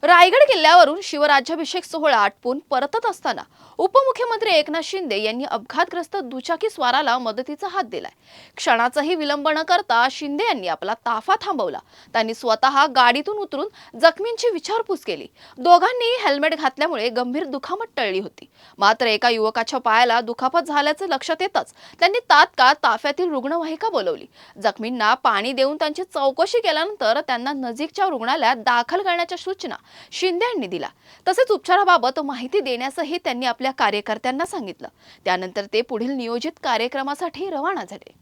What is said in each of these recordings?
रायगड किल्ल्यावरून शिवराज्याभिषेक सोहळा आटपून परतत असताना उपमुख्यमंत्री एकनाथ शिंदे यांनी अपघातग्रस्त दुचाकी स्वाराला मदतीचा हात दिलाय। क्षणाचाही विलंब न करता शिंदे यांनी आपला ताफा थांबवला। त्यांनी स्वतः गाडीतून उतरून जखमींची विचारपूस केली। दोघांनी हेल्मेट घातल्यामुळे गंभीर दुखापत टळली होती। मात्र एका युवकाच्या पायाला दुखापत झाल्याचे लक्षात येताच त्यांनी तात्काळ ताफ्यातील रुग्णवाहिका बोलवली। जखमींना पाणी देऊन त्यांची चौकशी केल्यानंतर त्यांना नजीकच्या रुग्णालयात दाखल करण्याच्या सूचना शिंदे यांनी दिला। तसेच उपचाराबाबत माहिती देण्यासही त्यांनी आपल्या कार्यकर्त्यांना सांगितलं। त्यानंतर ते पुढील नियोजित कार्यक्रमासाठी रवाना झाले।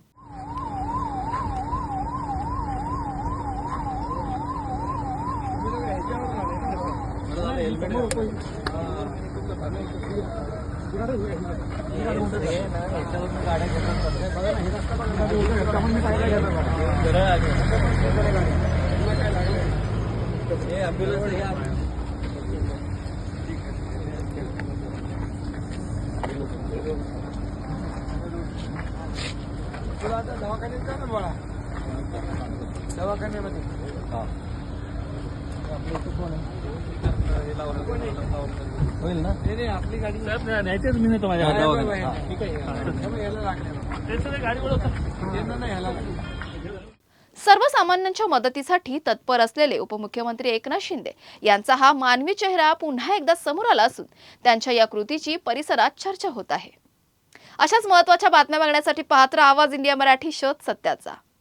दवाखान्यामध्ये होईल ना? नाही आपली गाडी न्यायचीच मी नाही माझ्या ठीक आहे सर्वसामान्यांच्या मदतीसाठी तत्पर असलेले उपमुख्यमंत्री एकनाथ शिंदे यांचा हा मानवी चेहरा पुन्हा एकदा समोर आला असून त्यांच्या या कृतीची परिसरात चर्चा होत आहे। अशाच महत्त्वाच्या बातम्या बघण्यासाठी पाहत रहा आवाज इंडिया मराठी, शोध सत्याचा।